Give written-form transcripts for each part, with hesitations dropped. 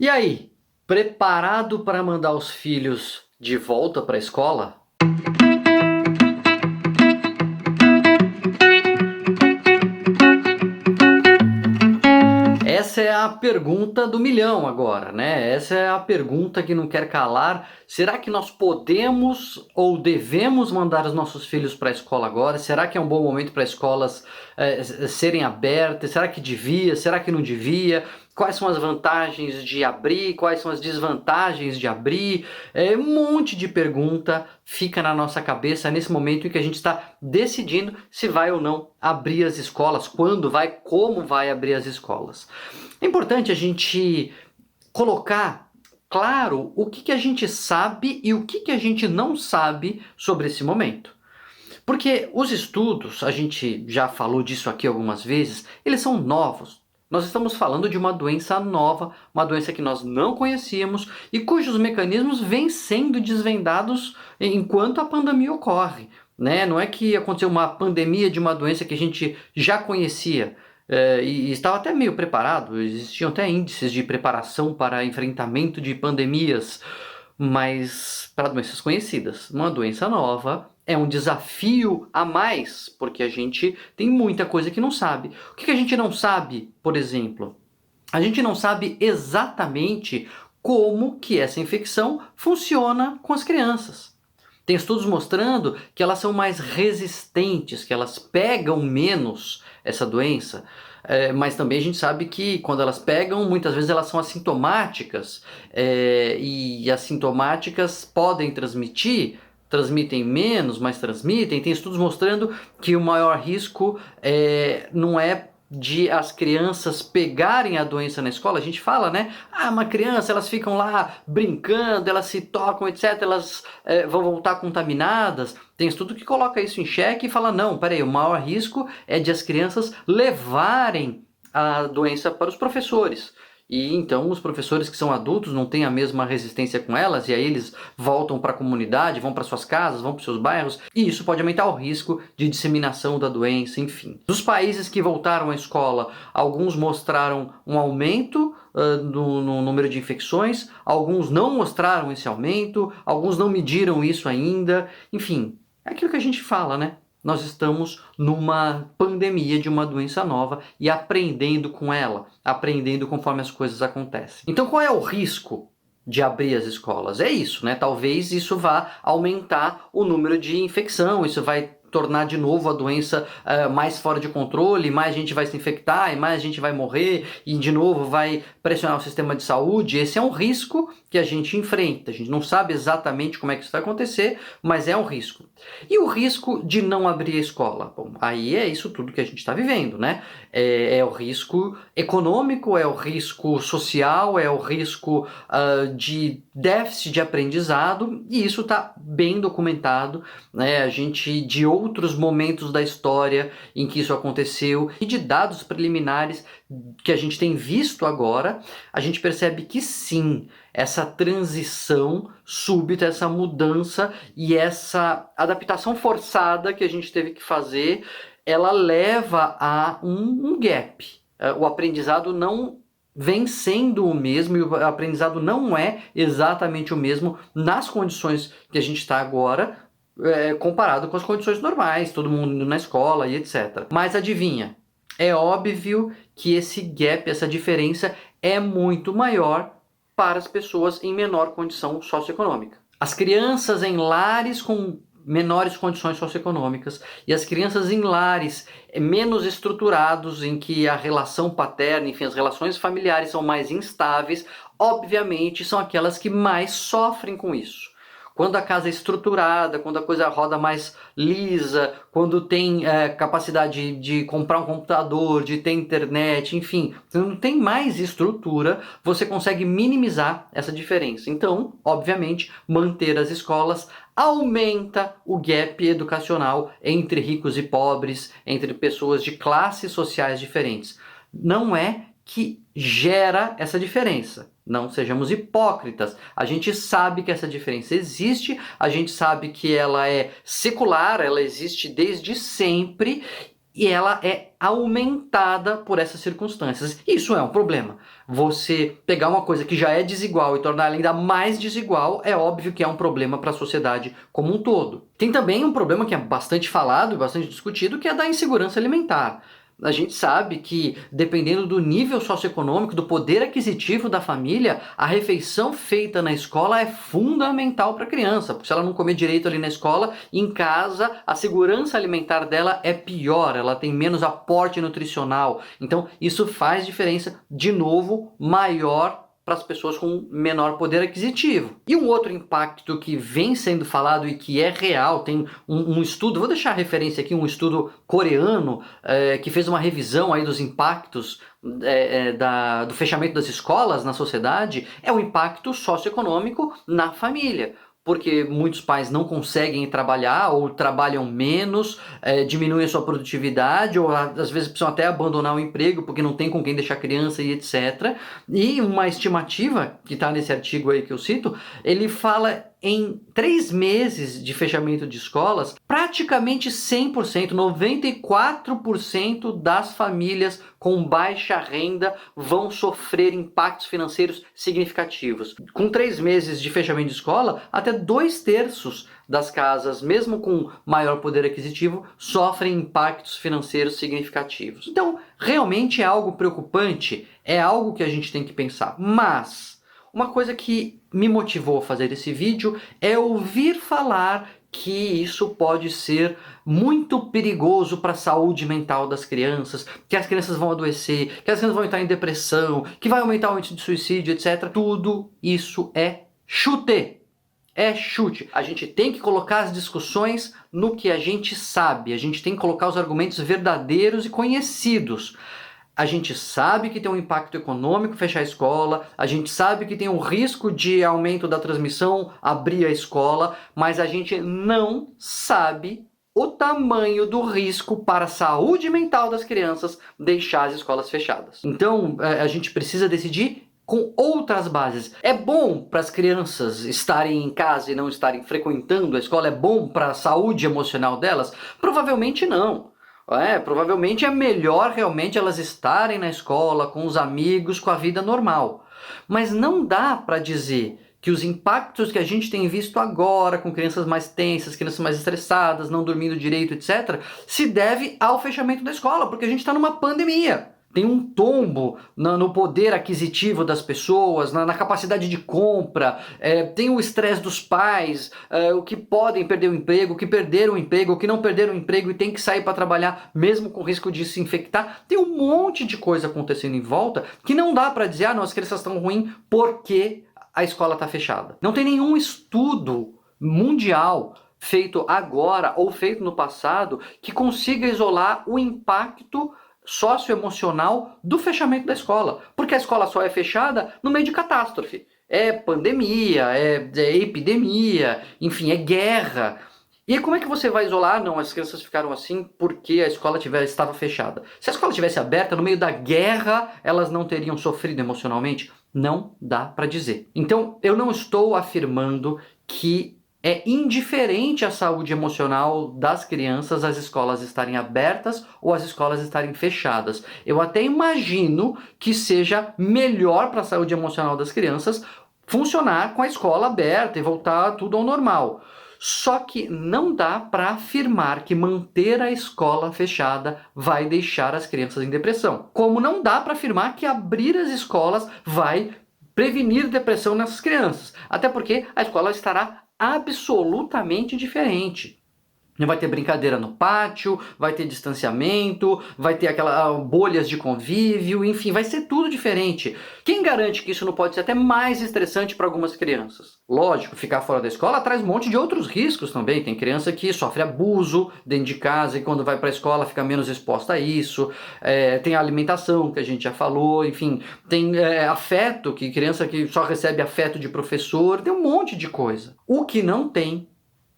E aí, preparado para mandar os filhos de volta para a escola? Essa é a pergunta do milhão agora, né? Essa é a pergunta que não quer calar. Será que nós podemos ou devemos mandar os nossos filhos para a escola agora? Será que é um bom momento para escolas serem abertas? Será que devia? Será que não devia? Quais são as vantagens de abrir? Quais são as desvantagens de abrir? Um monte de pergunta fica na nossa cabeça nesse momento em que a gente está decidindo se vai ou não abrir as escolas, quando vai, como vai abrir as escolas. É importante a gente colocar claro o que a gente sabe e o que a gente não sabe sobre esse momento. Porque os estudos, a gente já falou disso aqui algumas vezes, eles são novos. Nós estamos falando de uma doença nova, uma doença que nós não conhecíamos e cujos mecanismos vêm sendo desvendados enquanto a pandemia ocorre. Né? Não é que aconteceu uma pandemia de uma doença que a gente já conhecia e estava até meio preparado, existiam até índices de preparação para enfrentamento de pandemias, mas para doenças conhecidas. Uma doença nova é um desafio a mais, porque a gente tem muita coisa que não sabe. O que a gente não sabe, por exemplo? A gente não sabe exatamente como que essa infecção funciona com as crianças. Tem estudos mostrando que elas são mais resistentes, que elas pegam menos essa doença, mas também a gente sabe que quando elas pegam, muitas vezes elas são assintomáticas, e assintomáticas podem transmitem menos, mas transmitem. Tem estudos mostrando que o maior risco não é de as crianças pegarem a doença na escola. A gente fala, né? Uma criança, elas ficam lá brincando, elas se tocam, etc. Elas vão voltar contaminadas. Tem estudo que coloca isso em xeque e fala, não, peraí, o maior risco é de as crianças levarem a doença para os professores. E então os professores que são adultos não têm a mesma resistência com elas, e aí eles voltam para a comunidade, vão para suas casas, vão para os seus bairros, e isso pode aumentar o risco de disseminação da doença, enfim. Dos países que voltaram à escola, alguns mostraram um aumento no número de infecções, alguns não mostraram esse aumento, alguns não mediram isso ainda, enfim, é aquilo que a gente fala, né? Nós estamos numa pandemia de uma doença nova e aprendendo com ela, aprendendo conforme as coisas acontecem. Então qual é o risco de abrir as escolas? É isso, né? Talvez isso vá aumentar o número de infecção, isso vai tornar de novo a doença mais fora de controle, mais gente vai se infectar e mais gente vai morrer e de novo vai pressionar o sistema de saúde. Esse é um risco que a gente enfrenta. A gente não sabe exatamente como é que isso vai acontecer, mas é um risco. E o risco de não abrir a escola? Bom, aí é isso tudo que a gente está vivendo, né? É o risco econômico, é o risco social, é o risco de déficit de aprendizado, e isso está bem documentado, né? A gente, de outros momentos da história em que isso aconteceu e de dados preliminares que a gente tem visto agora, a gente percebe que sim, essa transição súbita, essa mudança e essa adaptação forçada que a gente teve que fazer, ela leva a um gap. O aprendizado não vem sendo o mesmo e o aprendizado não é exatamente o mesmo nas condições que a gente está agora, comparado com as condições normais, todo mundo indo na escola e etc. Mas adivinha, é óbvio que esse gap, essa diferença é muito maior para as pessoas em menor condição socioeconômica. As crianças em lares com menores condições socioeconômicas e as crianças em lares menos estruturados, em que a relação paterna, enfim, as relações familiares são mais instáveis, obviamente são aquelas que mais sofrem com isso. Quando a casa é estruturada, quando a coisa roda mais lisa, quando tem capacidade de comprar um computador, de ter internet, enfim, quando tem mais estrutura, você consegue minimizar essa diferença. Então, obviamente, manter as escolas aumenta o gap educacional entre ricos e pobres, entre pessoas de classes sociais diferentes. Não é que gera essa diferença. Não sejamos hipócritas. A gente sabe que essa diferença existe, a gente sabe que ela é secular, ela existe desde sempre e ela é aumentada por essas circunstâncias. Isso é um problema. Você pegar uma coisa que já é desigual e tornar ela ainda mais desigual, é óbvio que é um problema para a sociedade como um todo. Tem também um problema que é bastante falado e bastante discutido, que é da insegurança alimentar. A gente sabe que, dependendo do nível socioeconômico, do poder aquisitivo da família, a refeição feita na escola é fundamental para a criança, porque se ela não comer direito ali na escola, em casa a segurança alimentar dela é pior, ela tem menos aporte nutricional. Então, isso faz diferença, de novo, maior para as pessoas com menor poder aquisitivo. E um outro impacto que vem sendo falado e que é real, tem um estudo, vou deixar a referência aqui, um estudo coreano que fez uma revisão aí dos impactos do fechamento das escolas na sociedade, é o impacto socioeconômico na família. Porque muitos pais não conseguem trabalhar ou trabalham menos, diminuem a sua produtividade ou às vezes precisam até abandonar o emprego porque não tem com quem deixar a criança e etc. E uma estimativa que está nesse artigo aí que eu cito, ele fala em 3 meses de fechamento de escolas, praticamente 100%, 94% das famílias com baixa renda vão sofrer impactos financeiros significativos. Com 3 meses de fechamento de escola, até 2/3 das casas, mesmo com maior poder aquisitivo, sofrem impactos financeiros significativos. Então, realmente é algo preocupante, é algo que a gente tem que pensar. Mas uma coisa que me motivou a fazer esse vídeo é ouvir falar que isso pode ser muito perigoso para a saúde mental das crianças, que as crianças vão adoecer, que as crianças vão entrar em depressão, que vai aumentar o índice de suicídio, etc. Tudo isso é chute. É chute. A gente tem que colocar as discussões no que a gente sabe, a gente tem que colocar os argumentos verdadeiros e conhecidos. A gente sabe que tem um impacto econômico fechar a escola, a gente sabe que tem um risco de aumento da transmissão abrir a escola, mas a gente não sabe o tamanho do risco para a saúde mental das crianças deixar as escolas fechadas. Então, a gente precisa decidir com outras bases. É bom para as crianças estarem em casa e não estarem frequentando a escola? É bom para a saúde emocional delas? Provavelmente não. Provavelmente é melhor realmente elas estarem na escola, com os amigos, com a vida normal. Mas não dá para dizer que os impactos que a gente tem visto agora, com crianças mais tensas, crianças mais estressadas, não dormindo direito, etc., se deve ao fechamento da escola, porque a gente está numa pandemia. Tem um tombo no poder aquisitivo das pessoas, na capacidade de compra, tem o estresse dos pais, o que podem perder o emprego, o que perderam o emprego, o que não perderam o emprego e tem que sair para trabalhar mesmo com risco de se infectar. Tem um monte de coisa acontecendo em volta que não dá para dizer, não, as crianças estão ruins porque a escola está fechada. Não tem nenhum estudo mundial feito agora ou feito no passado que consiga isolar o impacto socioemocional do fechamento da escola, porque a escola só é fechada no meio de catástrofe. É pandemia, é epidemia, enfim, é guerra. E como é que você vai isolar? Não, as crianças ficaram assim porque a escola estava fechada. Se a escola estivesse aberta, no meio da guerra, elas não teriam sofrido emocionalmente? Não dá para dizer. Então, eu não estou afirmando que é indiferente à saúde emocional das crianças as escolas estarem abertas ou as escolas estarem fechadas. Eu até imagino que seja melhor para a saúde emocional das crianças funcionar com a escola aberta e voltar tudo ao normal. Só que não dá para afirmar que manter a escola fechada vai deixar as crianças em depressão. Como não dá para afirmar que abrir as escolas vai prevenir depressão nessas crianças. Até porque a escola estará absolutamente diferente. Vai ter brincadeira no pátio, vai ter distanciamento, vai ter aquelas bolhas de convívio, enfim, vai ser tudo diferente. Quem garante que isso não pode ser até mais estressante para algumas crianças? Lógico, ficar fora da escola traz um monte de outros riscos também. Tem criança que sofre abuso dentro de casa e quando vai para a escola fica menos exposta a isso. Tem a alimentação, que a gente já falou, enfim. Tem afeto, que criança que só recebe afeto de professor. Tem um monte de coisa. O que não tem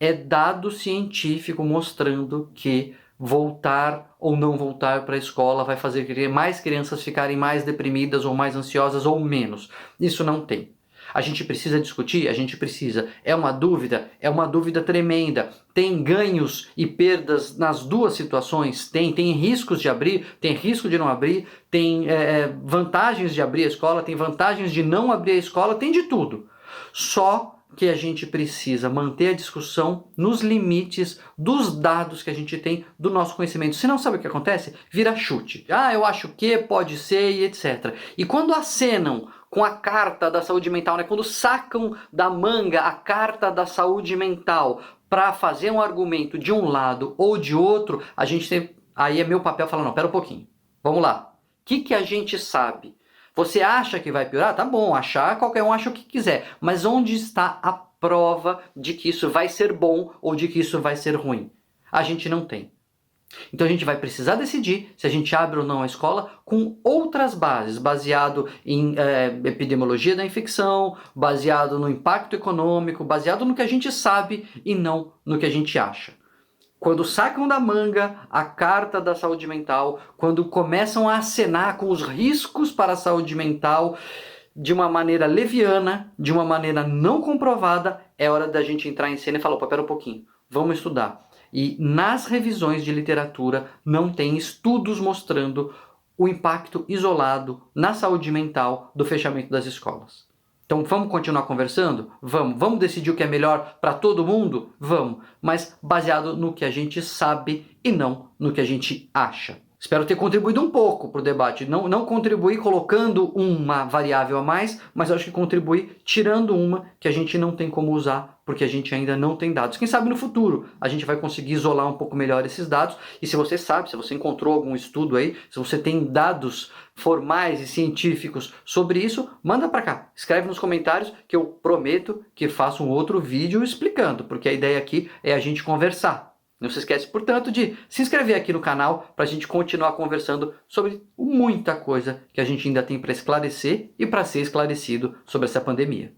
é dado científico mostrando que voltar ou não voltar para a escola vai fazer mais crianças ficarem mais deprimidas ou mais ansiosas ou menos. Isso não tem. A gente precisa discutir? A gente precisa. É uma dúvida? É uma dúvida tremenda. Tem ganhos e perdas nas duas situações? Tem riscos de abrir, tem risco de não abrir, tem vantagens de abrir a escola, tem vantagens de não abrir a escola, tem de tudo. Só que a gente precisa manter a discussão nos limites dos dados que a gente tem do nosso conhecimento. Se não, sabe o que acontece? Vira chute. Ah, eu acho que pode ser e etc. E quando acenam com a carta da saúde mental, né? Quando sacam da manga a carta da saúde mental para fazer um argumento de um lado ou de outro, a gente tem... Aí é meu papel falar, não, pera um pouquinho. Vamos lá. O que a gente sabe? Você acha que vai piorar? Tá bom, achar, qualquer um acha o que quiser. Mas onde está a prova de que isso vai ser bom ou de que isso vai ser ruim? A gente não tem. Então a gente vai precisar decidir se a gente abre ou não a escola com outras bases, baseado em epidemiologia da infecção, baseado no impacto econômico, baseado no que a gente sabe e não no que a gente acha. Quando sacam da manga a carta da saúde mental, quando começam a acenar com os riscos para a saúde mental de uma maneira leviana, de uma maneira não comprovada, é hora da gente entrar em cena e falar, opa, pera um pouquinho, vamos estudar. E nas revisões de literatura não tem estudos mostrando o impacto isolado na saúde mental do fechamento das escolas. Então vamos continuar conversando? Vamos decidir o que é melhor para todo mundo? Vamos, mas baseado no que a gente sabe e não no que a gente acha. Espero ter contribuído um pouco para o debate. Não contribuí colocando uma variável a mais, mas acho que contribuí tirando uma que a gente não tem como usar, porque a gente ainda não tem dados. Quem sabe no futuro a gente vai conseguir isolar um pouco melhor esses dados. E se você sabe, se você encontrou algum estudo aí, se você tem dados formais e científicos sobre isso, manda para cá. Escreve nos comentários que eu prometo que faço um outro vídeo explicando, porque a ideia aqui é a gente conversar. Não se esquece, portanto, de se inscrever aqui no canal para a gente continuar conversando sobre muita coisa que a gente ainda tem para esclarecer e para ser esclarecido sobre essa pandemia.